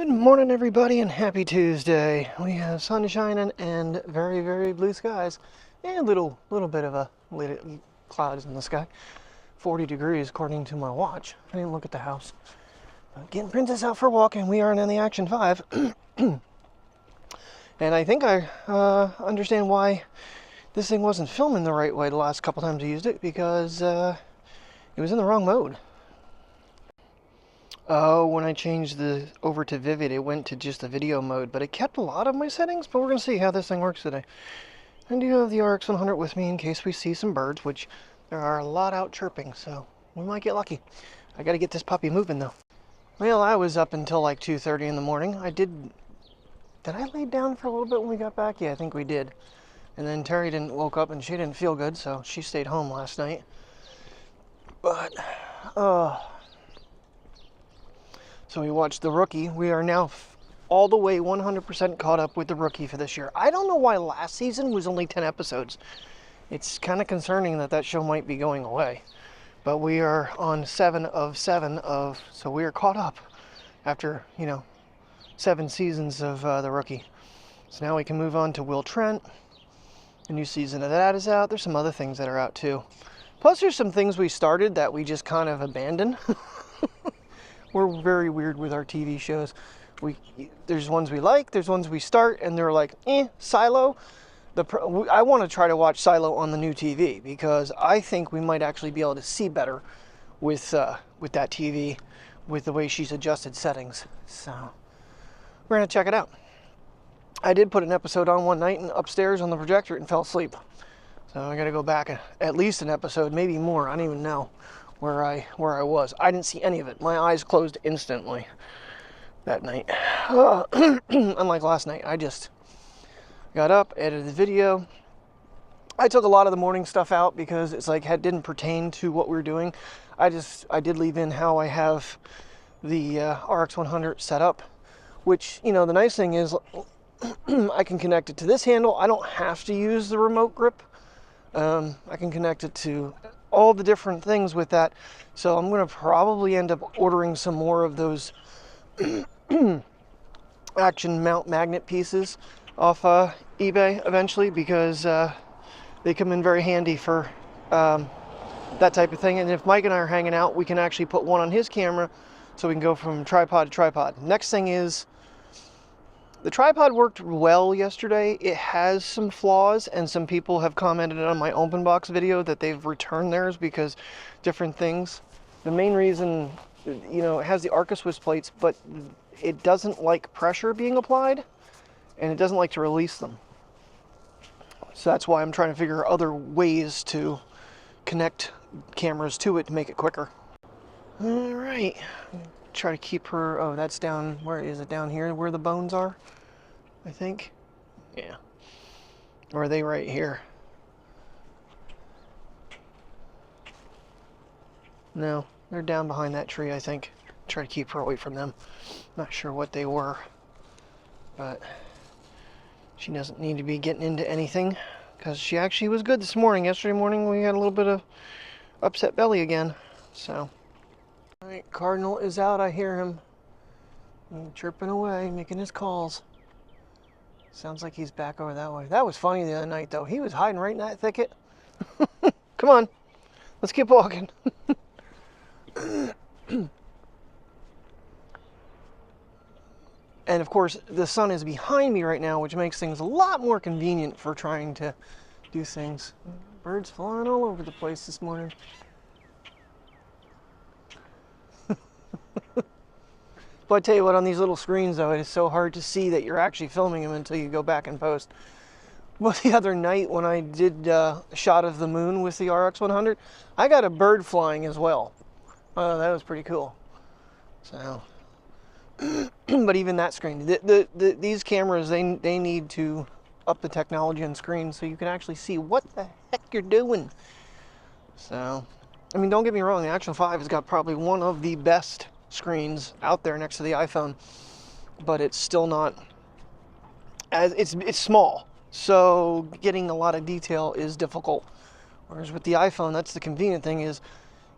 Good morning, everybody, and happy Tuesday. We have sun shining and very, very blue skies, and a little bit of a little clouds in the sky. 40 degrees according to my watch. I didn't look at the house. Getting Princess out for a walk, and we are in the Action 5. And I think I understand why this thing wasn't filming the right way the last couple times I used it, because it was in the wrong mode. Oh, when I changed over to Vivid, it went to just the video mode, but it kept a lot of my settings, but we're going to see how this thing works today. I do have the RX 100 with me in case we see some birds, which there are a lot out chirping, so we might get lucky. I got to get this puppy moving, though. Well, I was up until like 2:30 in the morning. Did I lay down for a little bit when we got back? Yeah, I think we did. And then Terry woke up and she didn't feel good, so she stayed home last night. But, so we watched The Rookie. We are now all the way 100% caught up with The Rookie for this year. I don't know why last season was only 10 episodes. It's kind of concerning that show might be going away. But we are on 7 of 7 so we are caught up after, 7 seasons of The Rookie. So now we can move on to Will Trent. The new season of that is out. There's some other things that are out too. Plus there's some things we started that we just kind of abandoned. We're very weird with our TV shows. There's ones we like, there's ones we start, and they're like, Silo. I want to try to watch Silo on the new TV because I think we might actually be able to see better with that TV, with the way she's adjusted settings. So we're gonna check it out. I did put an episode on one night and upstairs on the projector and fell asleep. So I got to go back at least an episode, maybe more. I don't even know where I was. I didn't see any of it. My eyes closed instantly that night. Unlike last night, I just got up, edited the video. I took a lot of the morning stuff out because it's like it didn't pertain to what we were doing. I did leave in how I have the RX 100 set up, which, the nice thing is I can connect it to this handle. I don't have to use the remote grip. I can connect it to all the different things with that. So I'm going to probably end up ordering some more of those Action mount magnet pieces off eBay eventually, because they come in very handy for that type of thing. And if Mike and I are hanging out, we can actually put one on his camera so we can go from tripod to tripod. Next thing is, the tripod worked well yesterday. It has some flaws, and some people have commented on my open box video that they've returned theirs because different things. The main reason, it has the Arca Swiss plates, but it doesn't like pressure being applied, and it doesn't like to release them. So that's why I'm trying to figure other ways to connect cameras to it to make it quicker. All right. Try to keep her. Oh, that's down. Where is it? Down here where the bones are, I think. Yeah. Or are they right here? No, they're down behind that tree, I think. Try to keep her away from them. Not sure what they were, but she doesn't need to be getting into anything because she actually was good this morning. Yesterday morning we had a little bit of upset belly again, so. All right, Cardinal is out. I hear him chirping away, making his calls. Sounds like he's back over that way. That was funny the other night, though. He was hiding right in that thicket. Come on, let's keep walking. And of course, the sun is behind me right now, which makes things a lot more convenient for trying to do things. Birds flying all over the place this morning. But I tell you what, on these little screens, though, it is so hard to see that you're actually filming them until you go back and post. Well, the other night when I did a shot of the moon with the RX 100, I got a bird flying as well. Oh, that was pretty cool. So, but even that screen, these cameras, they need to up the technology on screen so you can actually see what the heck you're doing. So, I mean, don't get me wrong, the Action 5 has got probably one of the best screens out there next to the iPhone, but it's still not as it's small, so getting a lot of detail is difficult. Whereas with the iPhone, that's the convenient thing, is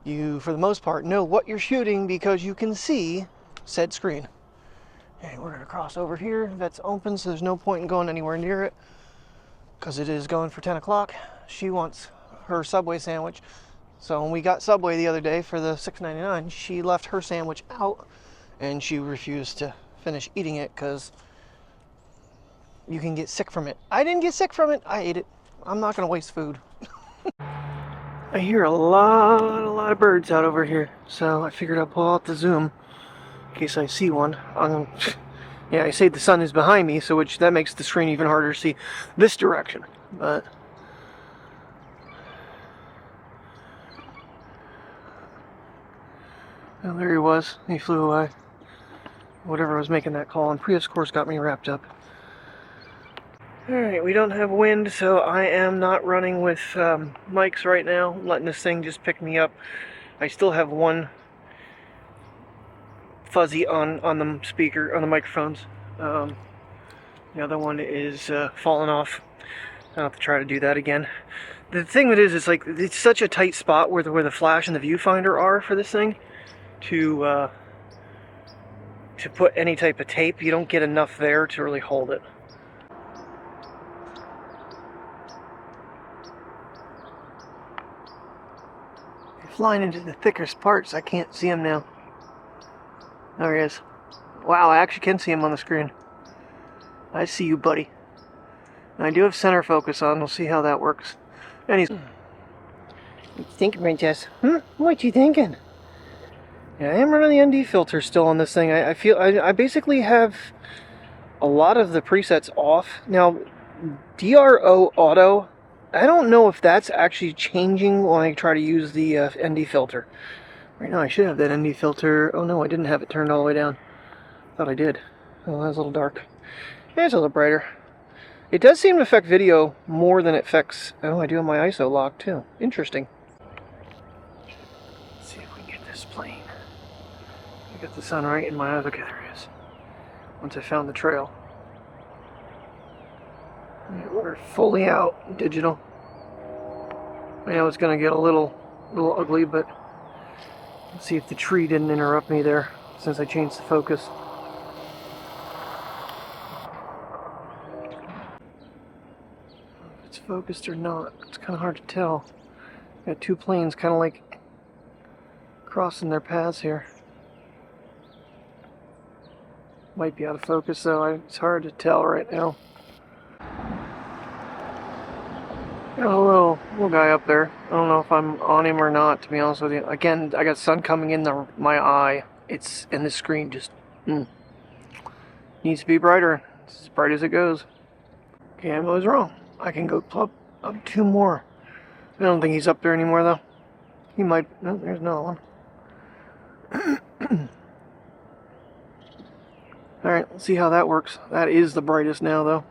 you, for the most part, know what you're shooting because you can see said screen. Okay, we're gonna cross over here. That's open, so there's no point in going anywhere near it because it is going for 10 o'clock. She wants her Subway sandwich. So when we got Subway the other day for the $6.99, she left her sandwich out and she refused to finish eating it because you can get sick from it. I didn't get sick from it. I ate it. I'm not gonna waste food. I hear a lot of birds out over here, so I figured I'd pull out the zoom in case I see one. Yeah, I say the sun is behind me, so that makes the screen even harder to see this direction. But oh, there he was. He flew away. Whatever was making that call, and Prius course got me wrapped up. Alright, we don't have wind, so I am not running with mics right now. I'm letting this thing just pick me up. I still have one fuzzy on the speaker, on the microphones. The other one is falling off. I'll have to try to do that again. The thing with it is, like, it's such a tight spot where the flash and the viewfinder are for this thing to put any type of tape. You don't get enough there to really hold it. Flying into the thickest parts, I can't see him now. There he is. Wow, I actually can see him on the screen. I see you, buddy. And I do have center focus on. We'll see how that works. And he's... What you thinking, Princess? What you thinking? Yeah, I am running the ND filter still on this thing. I feel... I basically have a lot of the presets off. Now, DRO Auto... I don't know if that's actually changing when I try to use the ND filter. Right now I should have that ND filter. Oh no, I didn't have it turned all the way down. Thought I did. Oh, that was a little dark. Yeah, it's a little brighter. It does seem to affect video more than it affects... Oh, I do have my ISO locked too. Interesting. Let's see if we can get this plane. I got the sun right in my eyes. Okay, there it is. Once I found the trail. We're fully out digital. I know it's going to get a little ugly, but let's see if the tree didn't interrupt me there since I changed the focus. If it's focused or not, it's kind of hard to tell. Got two planes kind of like crossing their paths here. Might be out of focus though. It's hard to tell right now. Got a little guy up there. I don't know if I'm on him or not, to be honest with you. Again, I got sun coming in my eye. It's in the screen just needs to be brighter. It's as bright as it goes. Okay, I was wrong. I can go up two more. I don't think he's up there anymore though. He might. No, there's another one. All right, let's see how that works. That is the brightest now though.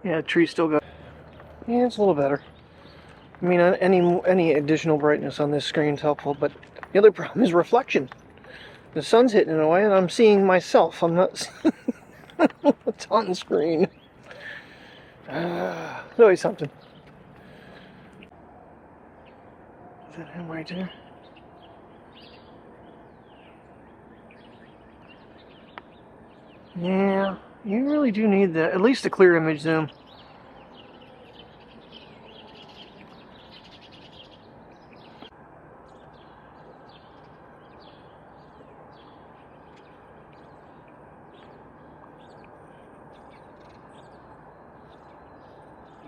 Yeah, the tree's still got... Yeah, it's a little better. I mean, any additional brightness on this screen is helpful, but the other problem is reflection. The sun's hitting it away, and I'm seeing myself. I'm not seeing what's on the screen. It's always something. Is that him right there? Yeah. You really do need at least a clear image zoom.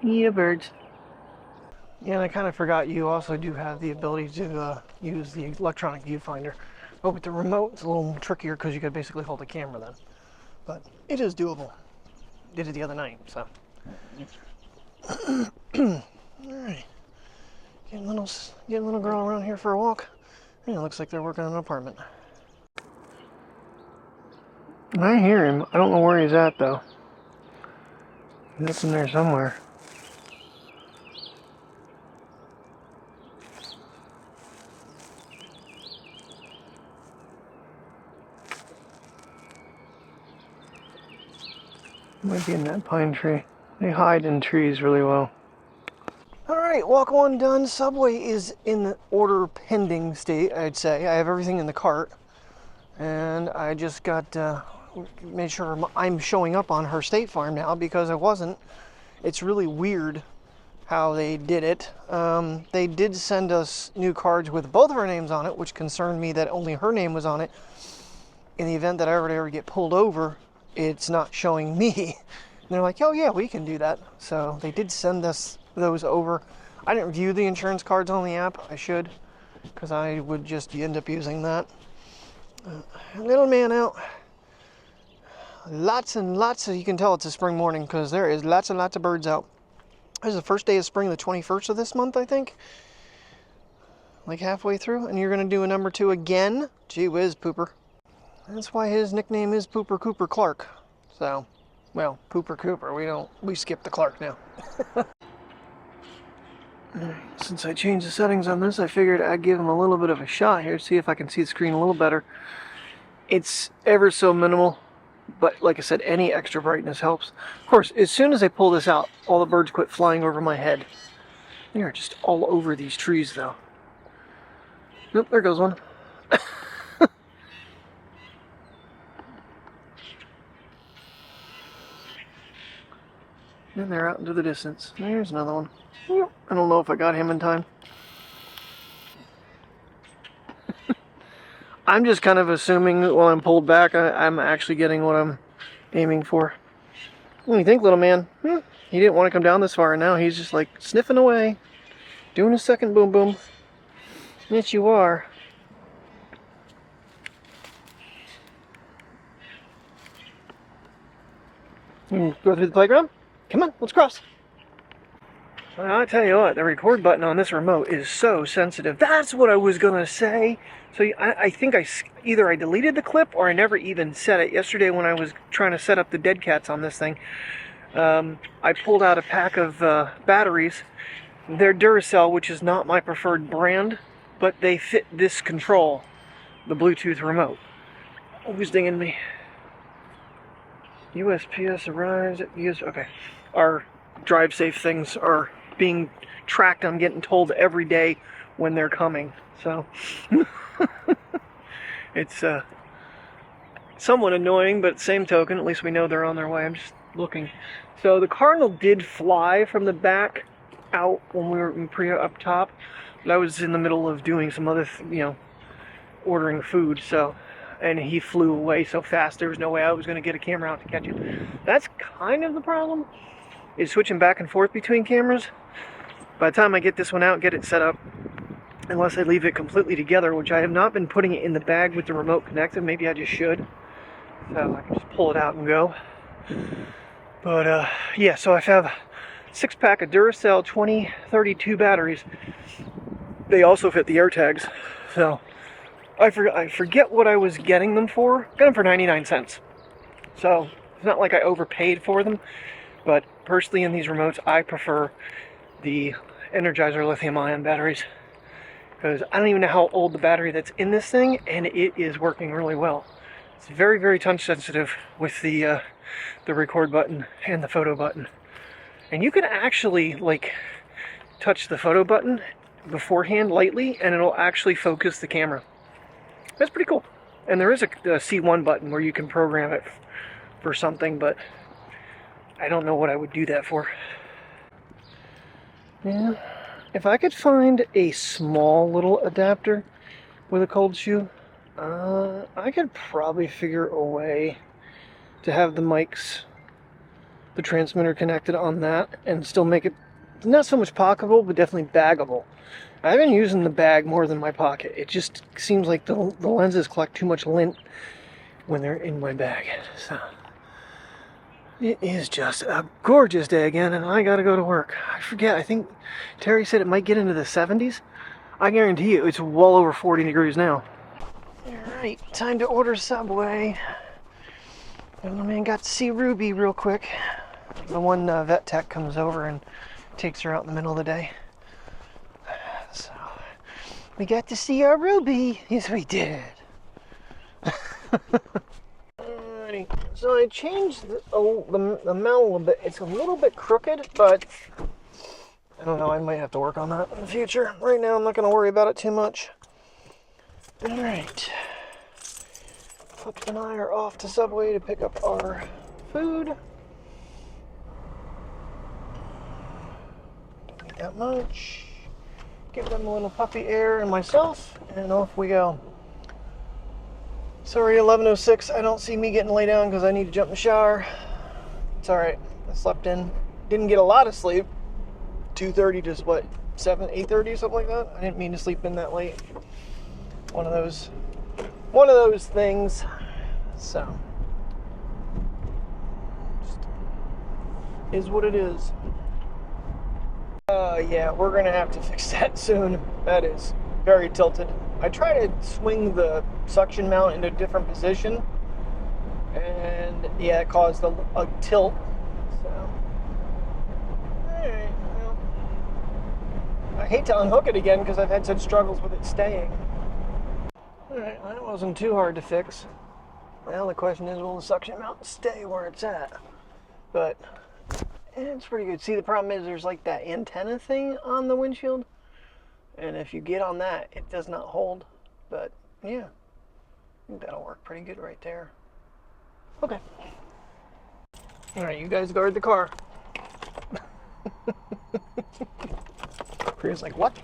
Yeah, birds. Yeah, and I kind of forgot you also do have the ability to use the electronic viewfinder. But with the remote, it's a little trickier because you could basically hold the camera then. But it is doable. Did it the other night, so. Alright. Getting little girl around here for a walk. Yeah, it looks like they're working on an apartment. I hear him. I don't know where he's at though. He's up in there somewhere. Might be in that pine tree. They hide in trees really well. Alright. right, walk one done. Subway is in the order pending state, I'd say. I have everything in the cart. And I just got, made sure I'm showing up on her State Farm now because I wasn't. It's really weird how they did it. They did send us new cards with both of our names on it, which concerned me that only her name was on it. In the event that I ever get pulled over, it's not showing me. And they're like, oh yeah, we can do that. So they did send us those over. I didn't view the insurance cards on the app. I should, because I would just end up using that. Little man out. Lots and lots of, you can tell it's a spring morning because there is lots and lots of birds out. This is the first day of spring, the 21st of this month, I think. Like halfway through, and you're going to do a number 2 again? Gee whiz, Pooper. That's why his nickname is Pooper Cooper Clark. So, well, Pooper Cooper. We skip the Clark now. Since I changed the settings on this, I figured I'd give him a little bit of a shot here, see if I can see the screen a little better. It's ever so minimal, but like I said, any extra brightness helps. Of course, as soon as I pull this out, all the birds quit flying over my head. They are just all over these trees, though. Nope, there goes one. And they're out into the distance. There's another one. I don't know if I got him in time. I'm just kind of assuming that while I'm pulled back, I'm actually getting what I'm aiming for. What do you think, little man? He didn't want to come down this far, and now he's just like sniffing away, doing a second boom boom. Yes, you are. Go through the playground? Come on, let's cross. Well, I tell you what, the record button on this remote is so sensitive. That's what I was going to say. So I think either I deleted the clip or I never even said it. Yesterday when I was trying to set up the dead cats on this thing, I pulled out a pack of batteries. They're Duracell, which is not my preferred brand, but they fit this control, the Bluetooth remote. Who's dinging me? USPS arrives at US. Okay. Our drive safe things are being tracked. I'm getting told every day when they're coming. So it's somewhat annoying, but same token, at least we know they're on their way. I'm just looking. So the Cardinal did fly from the back out when we were up top, but I was in the middle of doing some other, ordering food. So. And he flew away so fast there was no way I was going to get a camera out to catch it. That's kind of the problem, is switching back and forth between cameras. By the time I get this one out, get it set up, unless I leave it completely together, which I have not been putting it in the bag with the remote connected. Maybe I just should. So I can just pull it out and go. But yeah, so I have a 6-pack of Duracell 2032 batteries. They also fit the AirTags. So I forget what I was getting them for. Got them for 99 cents. So it's not like I overpaid for them, but personally in these remotes I prefer the Energizer lithium-ion batteries, because I don't even know how old the battery that's in this thing, and it is working really well. It's very, very touch sensitive with the record button and the photo button. And you can actually like touch the photo button beforehand lightly and it'll actually focus the camera. That's pretty cool. And there is a C1 button where you can program it for something, but I don't know what I would do that for. Yeah, if I could find a small little adapter with a cold shoe, I could probably figure a way to have the mics, the transmitter connected on that, and still make it not so much pocketable, but definitely baggable. I've been using the bag more than my pocket. It just seems like the lenses collect too much lint when they're in my bag. So it is just a gorgeous day again, and I gotta go to work. I forget, I think Terry said it might get into the 70s. I guarantee you it's well over 40 degrees now. Alright, time to order Subway. And the man got to see Ruby real quick. The one vet tech comes over and takes her out in the middle of the day. So we got to see our Ruby. Yes, we did. Alrighty. So I changed the mount a little bit. It's a little bit crooked, but I don't know, I might have to work on that in the future. Right now, I'm not going to worry about it too much. All right. Pups and I are off to Subway to pick up our food. Don't need that much. Give them a little puppy air and myself, and off we go. Sorry, 11:06. I don't see me getting laid down because I need to jump in the shower. It's all right. I slept in. Didn't get a lot of sleep. 2:30 to what? 7, 8:30, something like that. I didn't mean to sleep in that late. One of those things. So, just is what it is. Yeah, we're gonna have to fix that soon. That is very tilted. I try to swing the suction mount into a different position, and yeah, it caused a tilt. So, alright, well, I hate to unhook it again because I've had such struggles with it staying. Alright, that wasn't too hard to fix. Now the question is, will the suction mount stay where it's at? But it's pretty good. See, the problem is there's like that antenna thing on the windshield, and if you get on that, it does not hold. But yeah, I think that'll work pretty good right there. Okay. Alright, you guys guard the car. Priya's like, what?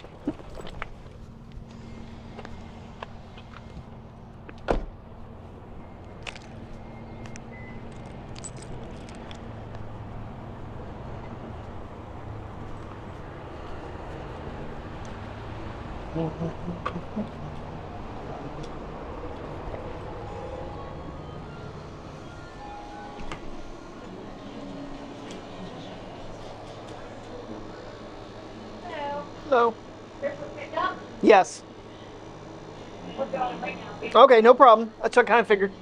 Hello. Yes. Okay, no problem. That's what I kind of figured.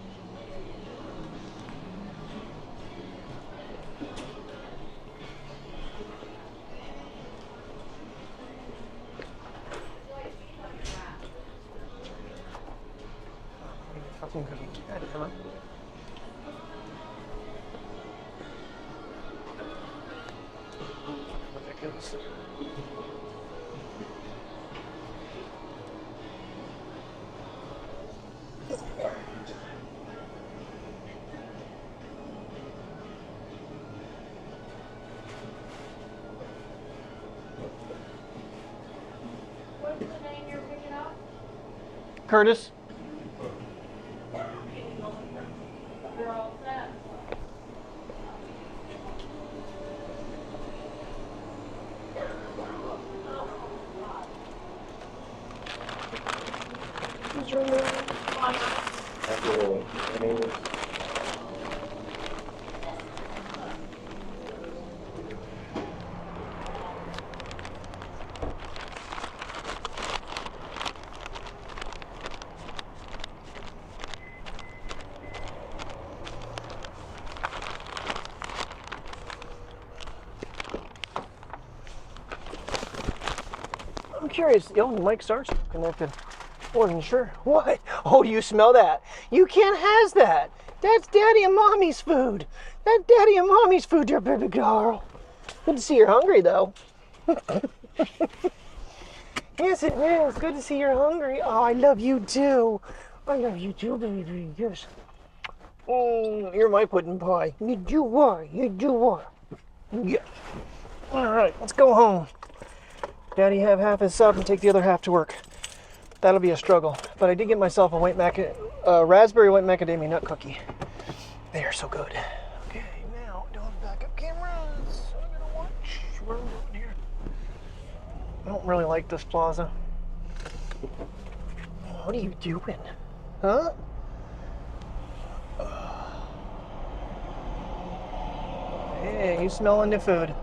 Curtis. I'm curious. Oh, the mic starts connected. Wasn't sure. What? Oh, you smell that? You can't has that. That's Daddy and Mommy's food. That's Daddy and Mommy's food, dear baby girl. Good to see you're hungry, though. Yes, it is. Good to see you're hungry. Oh, I love you too. I love you too, baby. Yes. You're my pudding pie. You are. You are. Yeah. All right, let's go home. Daddy have half his sub and take the other half to work. That'll be a struggle. But I did get myself a raspberry white macadamia nut cookie. They are so good. Okay, now don't back up cameras. I'm gonna watch where I'm going here. I don't really like this plaza. What are you doing? Huh? Hey, you smelling the food?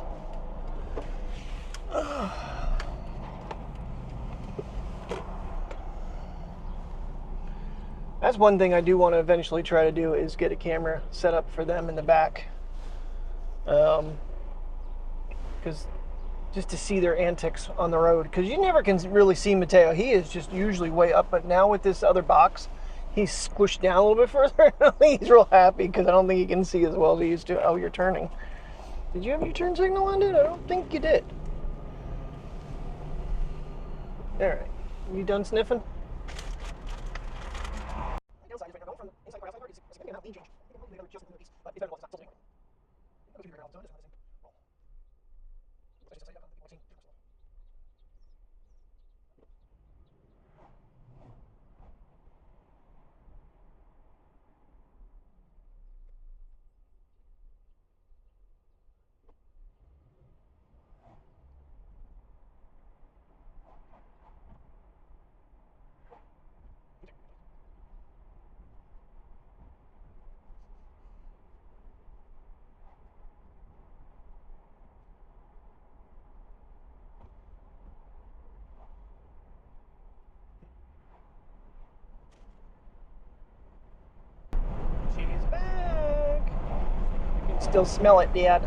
That's one thing I do want to eventually try to do, is get a camera set up for them in the back. Because just to see their antics on the road. Because you never can really see Mateo. He is just usually way up. But now with this other box, he's squished down a little bit further. He's real happy because I don't think he can see as well as he used to. Oh, you're turning. Did you have your turn signal on, dude? I don't think you did. All right. You done sniffing? She's back. You can still smell it, Dad.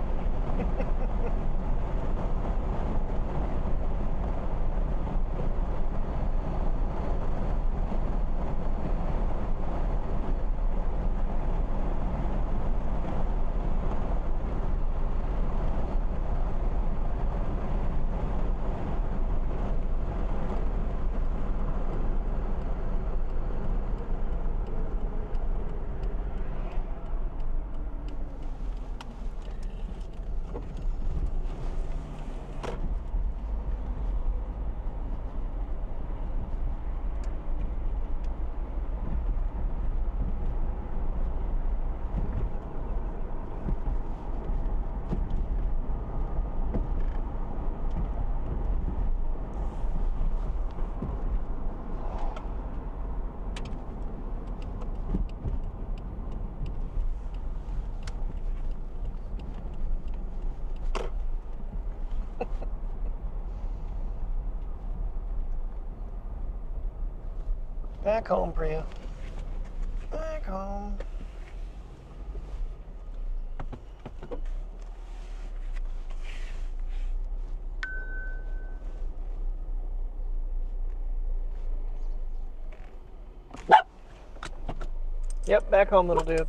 Back home, Priya. Back home. Yep, back home, little dude.